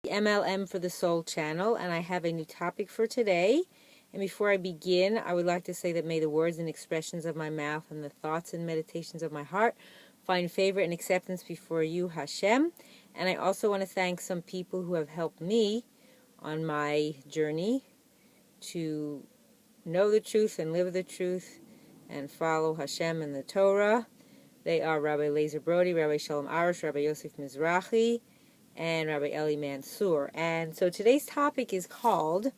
M.L.M for the Soul channel, and I have a new topic for today. And before I begin, I would like to say that may the words and expressions of my mouth and the thoughts and meditations of my heart find favor and acceptance before you, Hashem. And I also want to thank some people who have helped me on my journey to know the truth and live the truth and follow Hashem and the Torah. They are Rabbi Lazer Brody, Rabbi Shalom Arush, Rabbi Yosef Mizrahi, and Rabbi Eli Mansour. And so today's topic is called,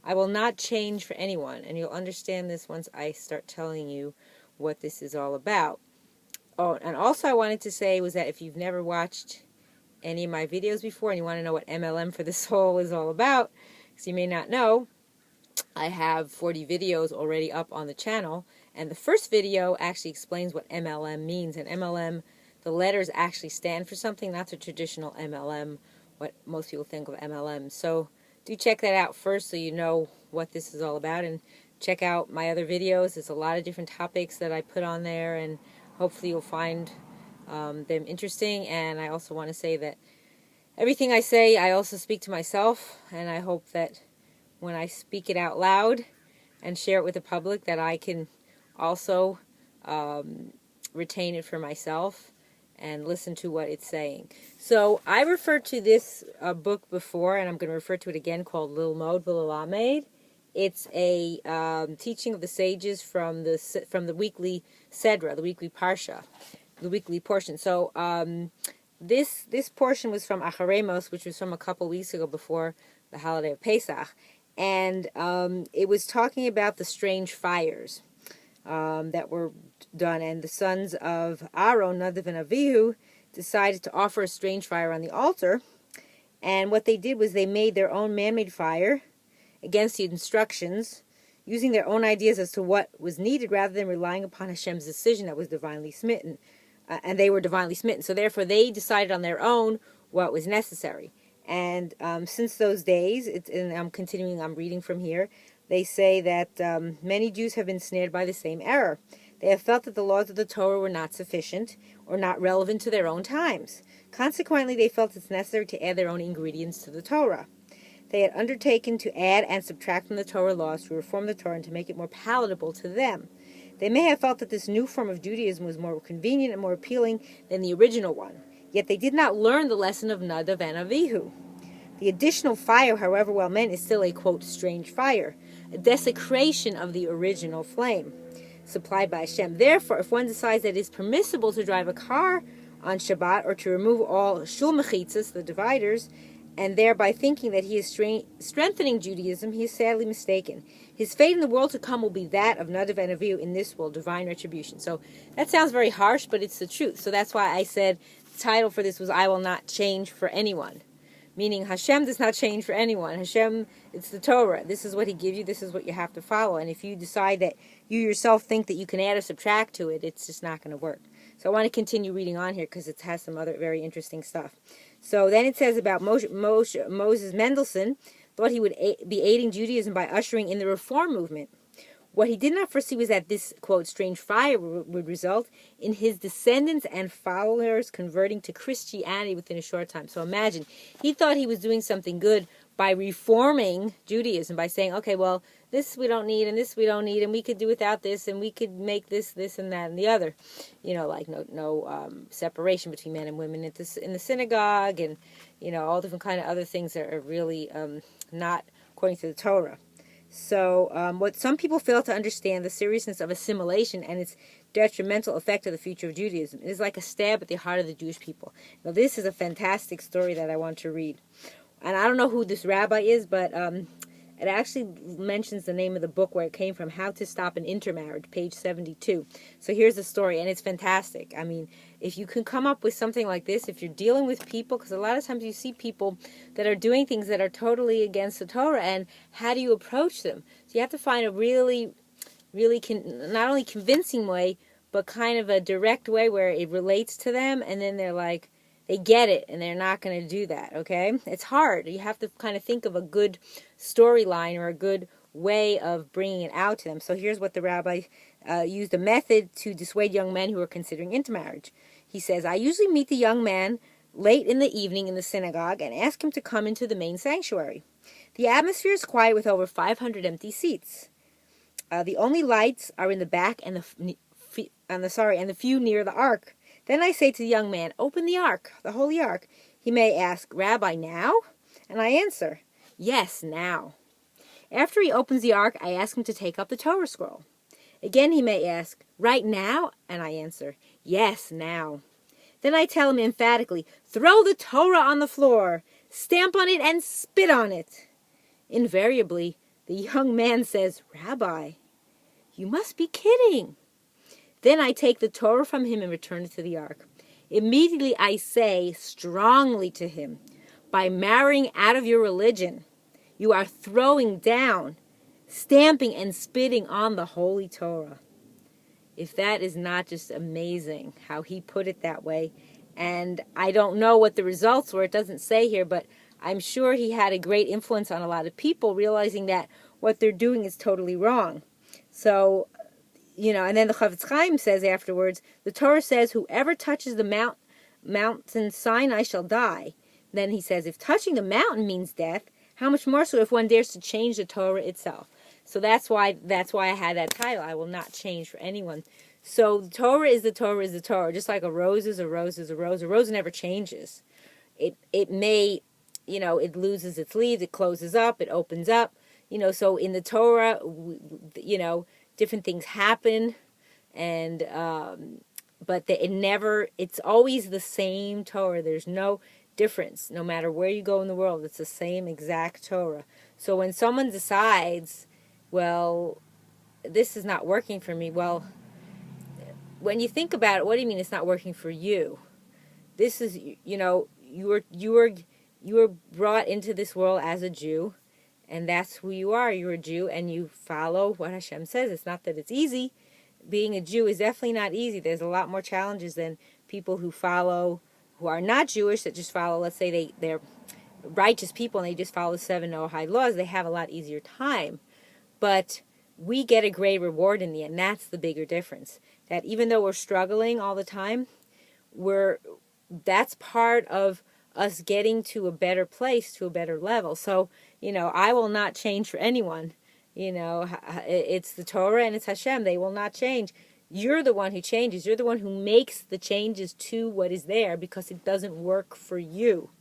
I Will Not Change for Anyone. And you'll understand this once I start telling you what this is all about. Oh, and also I wanted to say was that if you've never watched any of my videos before and you want to know what M.L.M for the Soul is all about, because you may not know, I have 40 videos already up on the channel. And the first video actually explains what M.L.M means. And M.L.M, the letters actually stand for something, not the traditional M.L.M, what most people think of M.L.M. So do check that out first so you know what this is all about. And check out my other videos. There's a lot of different topics that I put on there, and hopefully you'll find them interesting. And I also want to say that everything I say, I also speak to myself. And I hope that when I speak it out loud and share it with the public, that I can also retain it for myself and listen to what it's saying. So I referred to this book before, and I'm going to refer to it again, called Lilmod U'Li'Lamed. It's a teaching of the sages from the weekly Sedra, the weekly Parasha, the weekly portion. So this portion was from Acharemos, which was from a couple weeks ago before the holiday of Pesach. And it was talking about the strange fires that were done, and the sons of Aaron, Nadav and Avihu, decided to offer a strange fire on the altar. And what they did was they made their own man-made fire against the instructions, using their own ideas as to what was needed rather than relying upon Hashem's decision that was divinely smitten. And they were divinely smitten, so therefore they decided on their own what was necessary. And since those days, and I'm reading from here, they say that many Jews have been snared by the same error. They have felt that the laws of the Torah were not sufficient or not relevant to their own times. Consequently, they felt it's necessary to add their own ingredients to the Torah. They had undertaken to add and subtract from the Torah laws to reform the Torah and to make it more palatable to them. They may have felt that this new form of Judaism was more convenient and more appealing than the original one. Yet they did not learn the lesson of Nadav and Avihu. The additional fire, however well meant, is still a, quote, strange fire, a desecration of the original flame supplied by Hashem. Therefore, if one decides that it is permissible to drive a car on Shabbat or to remove all shul mechitzas, the dividers, and thereby thinking that he is strengthening Judaism, he is sadly mistaken. His fate in the world to come will be that of Nadav and Avihu in this world, divine retribution. So that sounds very harsh, but it's the truth. So that's why I said the title for this was I Will Not Change for Anyone. Meaning Hashem does not change for anyone. Hashem, it's the Torah. This is what He gives you. This is what you have to follow. And if you decide that you yourself think that you can add or subtract to it, it's just not going to work. So I want to continue reading on here because it has some other very interesting stuff. So then it says about Moses Mendelssohn thought he would be aiding Judaism by ushering in the Reform movement. What he did not foresee was that this, quote, strange fire would result in his descendants and followers converting to Christianity within a short time. So imagine, he thought he was doing something good by reforming Judaism, by saying, okay, well, this we don't need, and this we don't need, and we could do without this, and we could make this, and that, and the other. You know, like no separation between men and women in the synagogue, and, you know, all different kind of other things that are really not according to the Torah. So what some people fail to understand, the seriousness of assimilation and its detrimental effect of the future of Judaism. It is like a stab at the heart of the Jewish people. Now this is a fantastic story that I want to read. And I don't know who this rabbi is, but it actually mentions the name of the book where it came from, How to Stop an Intermarriage, page 72. So here's the story, and it's fantastic. I mean, if you can come up with something like this, if you're dealing with people, because a lot of times you see people that are doing things that are totally against the Torah, and how do you approach them? So you have to find a really not only convincing way, but kind of a direct way where it relates to them, and then they're like, they get it, and they're not going to do that, okay? It's hard. You have to kind of think of a good storyline or a good way of bringing it out to them. So here's what the rabbi used a method to dissuade young men who are considering intermarriage. He says, I usually meet the young man late in the evening in the synagogue and ask him to come into the main sanctuary. The atmosphere is quiet with over 500 empty seats. The only lights are in the back and the few near the ark. Then I say to the young man, "Open the ark, the holy ark." He may ask, "Rabbi, now?" And I answer, "Yes, now." After he opens the ark, I ask him to take up the Torah scroll. Again he may ask, "Right now?" And I answer, "Yes, now." Then I tell him emphatically, "Throw the Torah on the floor, stamp on it and spit on it." Invariably, the young man says, "Rabbi, you must be kidding." Then I take the Torah from him and return it to the ark. Immediately I say strongly to him, "By marrying out of your religion, you are throwing down, stamping and spitting on the Holy Torah." If that is not just amazing how he put it that way. And I don't know what the results were. It doesn't say here, but I'm sure he had a great influence on a lot of people, realizing that what they're doing is totally wrong. So, and then the Chavetz Chaim says afterwards, the Torah says, "Whoever touches the mountain Sinai shall die." Then he says, if touching the mountain means death, how much more so if one dares to change the Torah itself? So that's why I had that title. I will not change for anyone. So the Torah is the Torah is the Torah. Just like a rose is a rose is a rose. A rose never changes. It may, it loses its leaves. It closes up. It opens up. So in the Torah, different things happen, and but it's always the same Torah. There's no difference. No matter where you go in the world, it's the same exact Torah. So when someone decides, well, this is not working for me, well, when you think about it, what do you mean it's not working for you? This is, you were brought into this world as a Jew, and that's who you are. You're a Jew, and you follow what Hashem says. It's not that it's easy. Being a Jew is definitely not easy. There's a lot more challenges than people who are not Jewish, that just follow, let's say they're righteous people and they just follow the 7 Noahide laws. They have a lot easier time. But we get a great reward in the end. That's the bigger difference. That even though we're struggling all the time, that's part of us getting to a better place, to a better level. So, I will not change for anyone. It's the Torah and it's Hashem. They will not change. You're the one who changes. You're the one who makes the changes to what is there because it doesn't work for you.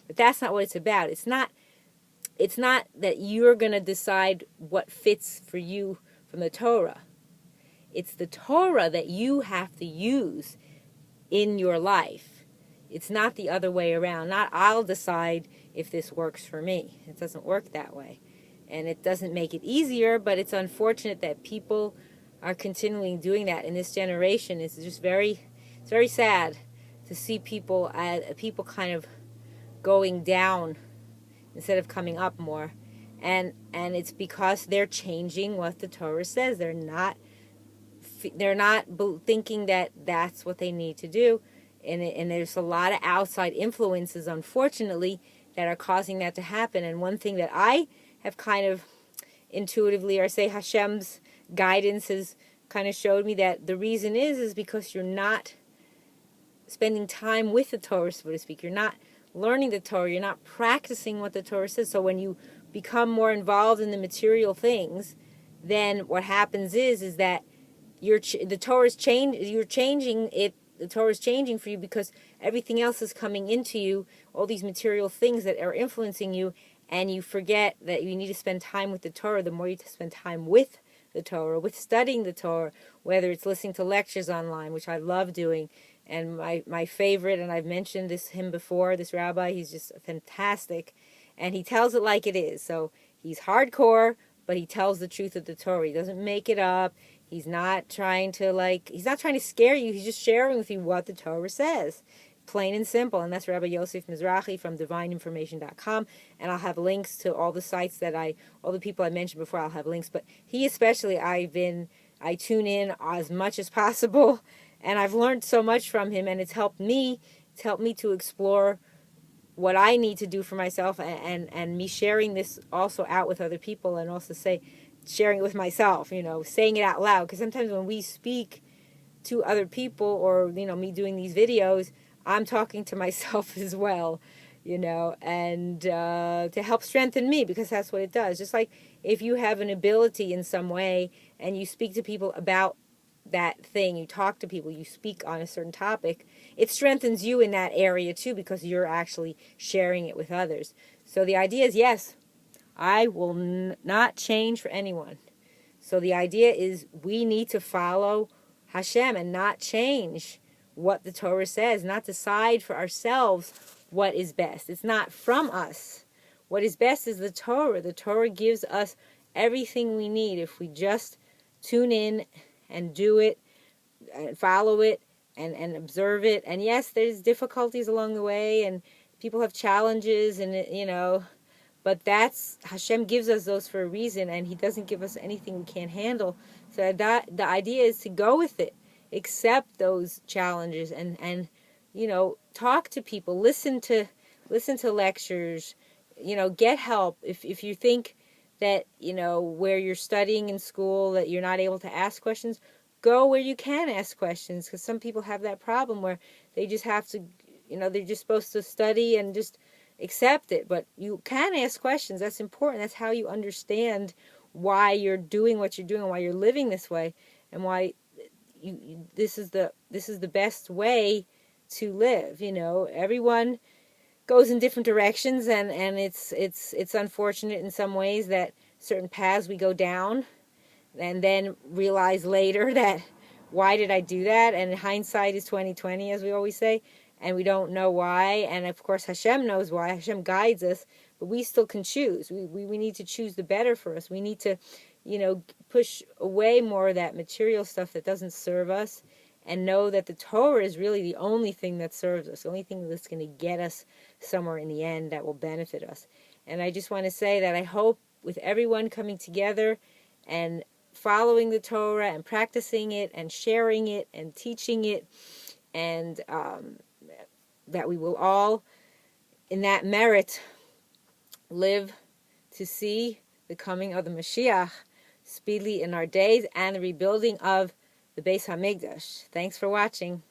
But that's not what it's about. It's not that you're going to decide what fits for you from the Torah. It's the Torah that you have to use in your life. It's not the other way around. Not I'll decide if this works for me. It doesn't work that way. And it doesn't make it easier, but it's unfortunate that people are continually doing that in this generation. It's just it's very sad to see people kind of going down instead of coming up more. And it's because they're changing what the Torah says. They're not thinking that that's what they need to do. And there's a lot of outside influences, unfortunately, that are causing that to happen. And one thing that I have kind of intuitively, or say Hashem's guidance has kind of showed me, that the reason is because you're not spending time with the Torah, so to speak. You're not learning the Torah. You're not practicing what the Torah says. So when you become more involved in the material things, then what happens is that the Torah is you're changing it. The Torah is changing for you because everything else is coming into you, all these material things that are influencing you, and you forget that you need to spend time with the Torah. The more you spend time with the Torah, with studying the Torah, whether it's listening to lectures online, which I love doing, and my favorite, and I've mentioned him before, this rabbi, he's just fantastic, and he tells it like it is. So he's hardcore, but he tells the truth of the Torah. He doesn't make it up. He's not trying to scare you. He's just sharing with you what the Torah says. Plain and simple. And that's Rabbi Yosef Mizrahi from DivineInformation.com. And I'll have links to all the sites all the people I mentioned before, I'll have links. But he especially, I tune in as much as possible. And I've learned so much from him. And it's helped me to explore what I need to do for myself, and me sharing this also out with other people, and also sharing it with myself, saying it out loud. Because sometimes when we speak to other people, or, me doing these videos, I'm talking to myself as well, and to help strengthen me, because that's what it does. Just like if you have an ability in some way and you speak to people about that thing, you talk to people, you speak on a certain topic, it strengthens you in that area too, because you're actually sharing it with others. So the idea is, yes, I will not change for anyone. So the idea is we need to follow Hashem and not change what the Torah says, not decide for ourselves what is best. It's not from us. What is best is the Torah. The Torah gives us everything we need if we just tune in and do it, and follow it, and observe it. And yes, there's difficulties along the way, and people have challenges, and but Hashem gives us those for a reason, and He doesn't give us anything we can't handle. So that the idea is to go with it, accept those challenges, and talk to people, listen to lectures, get help. If you think that where you're studying in school that you're not able to ask questions, go where you can ask questions, because some people have that problem where they just have to, they're just supposed to study and just accept it. But you can ask questions. That's important. That's how you understand why you're doing what you're doing, why you're living this way, and why this is the best way to live. Everyone goes in different directions, and it's unfortunate in some ways that certain paths we go down and then realize later that why did I do that? And hindsight is 20/20, as we always say, and we don't know why. And of course Hashem knows why. Hashem guides us, but we still can choose. We need to choose the better for us. We need to push away more of that material stuff that doesn't serve us, and know that the Torah is really the only thing that serves us, the only thing that's going to get us somewhere in the end that will benefit us. And I just want to say that I hope with everyone coming together and following the Torah and practicing it and sharing it and teaching it, and that we will all, in that merit, live to see the coming of the Mashiach speedily in our days and the rebuilding of the Beis HaMikdash. Thanks for watching.